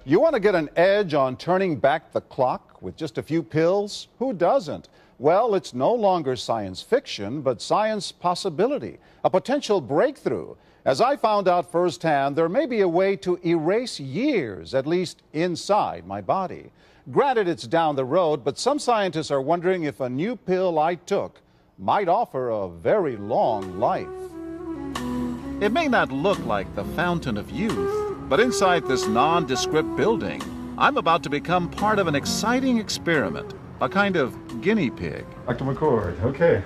You want to get an edge on turning back the clock with just a few pills? Who doesn't? Well, it's no longer science fiction, but science possibility, a potential breakthrough. As I found out firsthand, there may be a way to erase years, at least inside my body. Granted, it's down the road, but some scientists are wondering if a new pill I took might offer a very long life. It may not look like the fountain of youth, but inside this nondescript building, I'm about to become part of an exciting experiment, a kind of guinea pig. Dr. McCord, okay.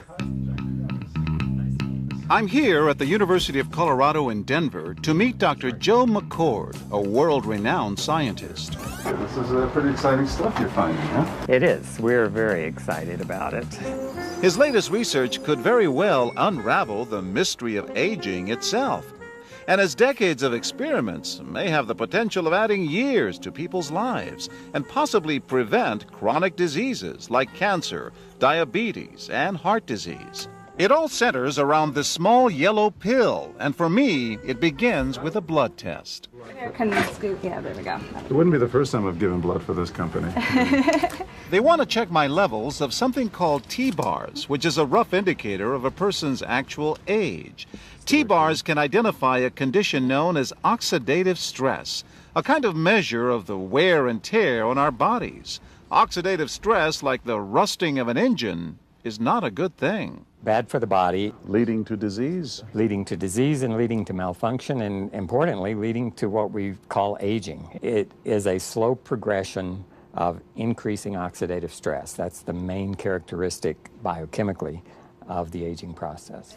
I'm here at the University of Colorado in Denver to meet Dr. Joe McCord, a world-renowned scientist. This is pretty exciting stuff you're finding, huh? It is. We're very excited about it. His latest research could very well unravel the mystery of aging itself. And his decades of experiments may have the potential of adding years to people's lives and possibly prevent chronic diseases like cancer, diabetes, and heart disease. It all centers around this small yellow pill, and for me, it begins with a blood test. Can you scoop? Yeah, there we go. It wouldn't be the first time I've given blood for this company. They want to check my levels of something called T-bars, which is a rough indicator of a person's actual age. T-bars can identify a condition known as oxidative stress, a kind of measure of the wear and tear on our bodies. Oxidative stress, like the rusting of an engine, is not a good thing. Bad for the body. Leading to disease? Leading to disease and leading to malfunction, and importantly, leading to what we call aging. It is a slow progression of increasing oxidative stress. That's the main characteristic biochemically of the aging process.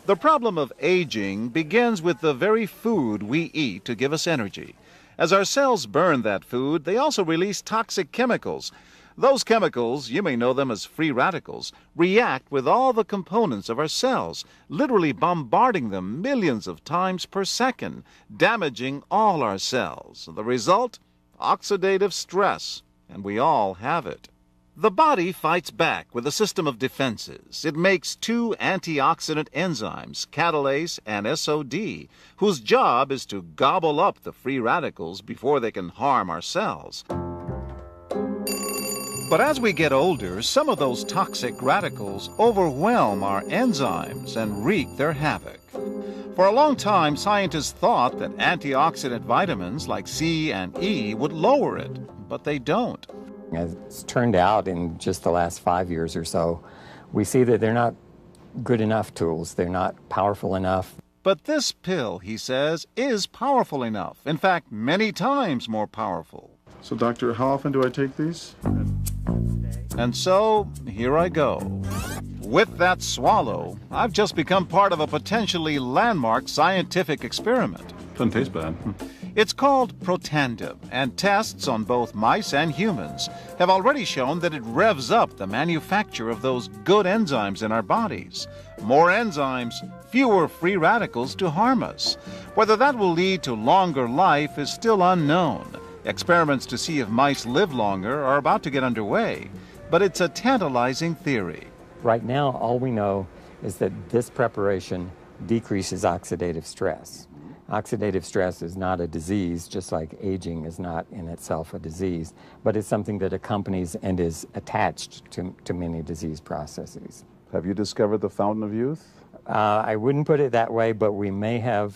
The problem of aging begins with the very food we eat to give us energy. As our cells burn that food, they also release toxic chemicals. Those chemicals, you may know them as free radicals, react with all the components of our cells, literally bombarding them millions of times per second, damaging all our cells. The result? Oxidative stress, and we all have it. The body fights back with a system of defenses. It makes two antioxidant enzymes, catalase and SOD, whose job is to gobble up the free radicals before they can harm our cells. But as we get older, some of those toxic radicals overwhelm our enzymes and wreak their havoc. For a long time, scientists thought that antioxidant vitamins like C and E would lower it, but they don't. As it's turned out in just the last 5 years or so, we see that they're not good enough tools. They're not powerful enough. But this pill, he says, is powerful enough. In fact, many times more powerful. So, doctor, how often do I take these? And so, here I go. With that swallow, I've just become part of a potentially landmark scientific experiment. Doesn't taste bad. It's called Protandim, and tests on both mice and humans have already shown that it revs up the manufacture of those good enzymes in our bodies. More enzymes, fewer free radicals to harm us. Whether that will lead to longer life is still unknown. Experiments to see if mice live longer are about to get underway, but it's a tantalizing theory. Right now, all we know is that this preparation decreases oxidative stress. Oxidative stress is not a disease, just like aging is not in itself a disease, but it's something that accompanies and is attached to many disease processes. Have you discovered the fountain of youth? I wouldn't put it that way, but we may have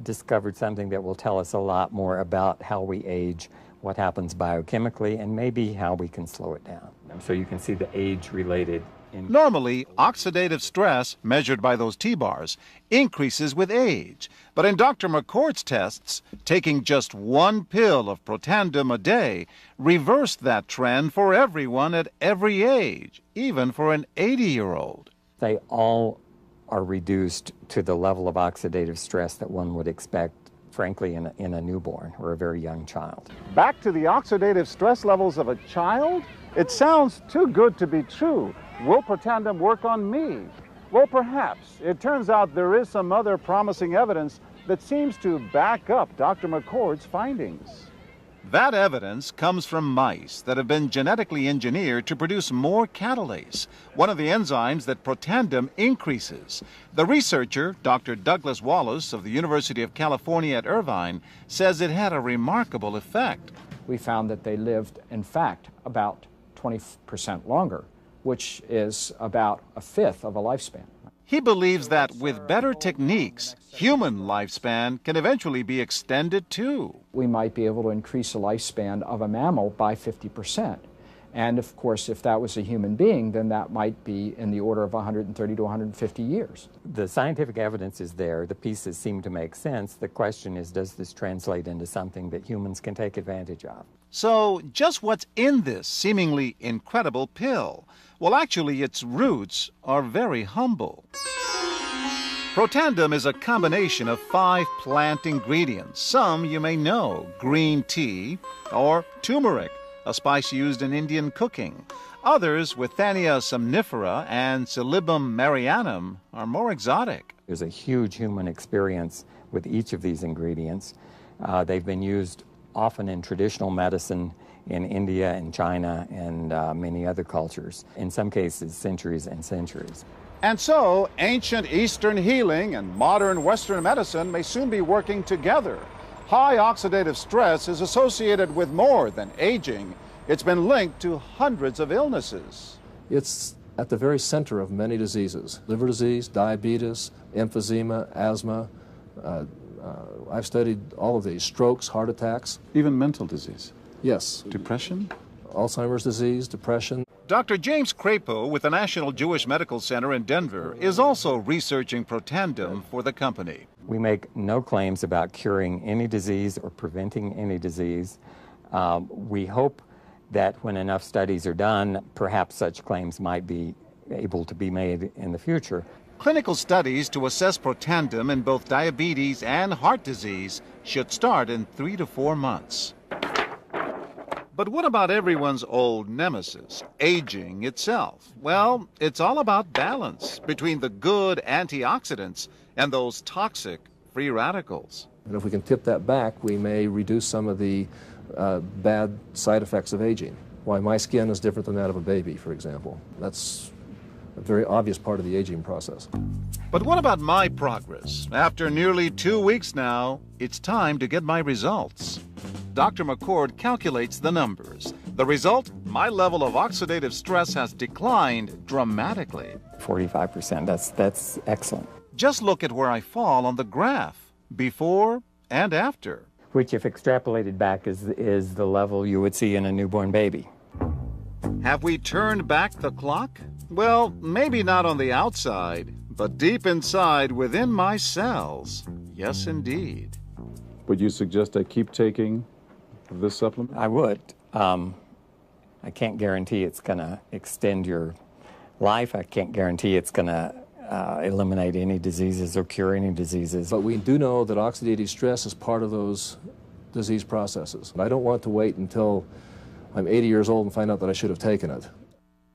discovered something that will tell us a lot more about how we age, what happens biochemically, and maybe how we can slow it down. So you can see the age-related. Normally, oxidative stress, measured by those T-bars, increases with age. But in Dr. McCord's tests, taking just one pill of Protandim a day reversed that trend for everyone at every age, even for an 80-year-old. They all are reduced to the level of oxidative stress that one would expect, frankly, in a newborn or a very young child. Back to the oxidative stress levels of a child? It sounds too good to be true. Will Protandim work on me? Well, perhaps. It turns out there is some other promising evidence that seems to back up Dr. McCord's findings. That evidence comes from mice that have been genetically engineered to produce more catalase, one of the enzymes that protandum increases. The researcher, Dr. Douglas Wallace of the University of California at Irvine, says it had a remarkable effect. We found that they lived, in fact, about 20% longer, which is about a fifth of a lifespan. He believes that with better techniques, human lifespan can eventually be extended too. We might be able to increase the lifespan of a mammal by 50%. And of course, if that was a human being, then that might be in the order of 130 to 150 years. The scientific evidence is there. The pieces seem to make sense. The question is, does this translate into something that humans can take advantage of? So, just what's in this seemingly incredible pill? Well, actually, its roots are very humble. Protandum is a combination of 5 plant ingredients. Some you may know: green tea or turmeric, a spice used in Indian cooking. Others, Withania somnifera and Silybum marianum, are more exotic. There's a huge human experience with each of these ingredients. They've been used often in traditional medicine in India and China and many other cultures, in some cases centuries and centuries. And so, ancient Eastern healing and modern Western medicine may soon be working together. High oxidative stress is associated with more than aging. It's been linked to hundreds of illnesses. It's at the very center of many diseases: liver disease, diabetes, emphysema, asthma. I've studied all of these: strokes, heart attacks. Even mental disease. Yes. Depression? Alzheimer's disease, depression. Dr. James Crapo with the National Jewish Medical Center in Denver is also researching Protandum for the company. We make no claims about curing any disease or preventing any disease. We hope that when enough studies are done, perhaps such claims might be able to be made in the future. Clinical studies to assess Protandum in both diabetes and heart disease should start in 3 to 4 months. But what about everyone's old nemesis, aging itself? Well, it's all about balance between the good antioxidants and those toxic free radicals. And if we can tip that back, we may reduce some of the bad side effects of aging. Why my skin is different than that of a baby, for example. That's a very obvious part of the aging process. But what about my progress? After nearly 2 weeks now, it's time to get my results. Dr. McCord calculates the numbers. The result? My level of oxidative stress has declined dramatically. 45%, that's excellent. Just look at where I fall on the graph, before and after. Which, if extrapolated back, is the level you would see in a newborn baby. Have we turned back the clock? Well, maybe not on the outside, but deep inside within my cells. Yes, indeed. Would you suggest I keep taking this supplement? I would. I can't guarantee it's going to extend your life. I can't guarantee it's going to eliminate any diseases or cure any diseases. But we do know that oxidative stress is part of those disease processes. I don't want to wait until I'm 80 years old and find out that I should have taken it.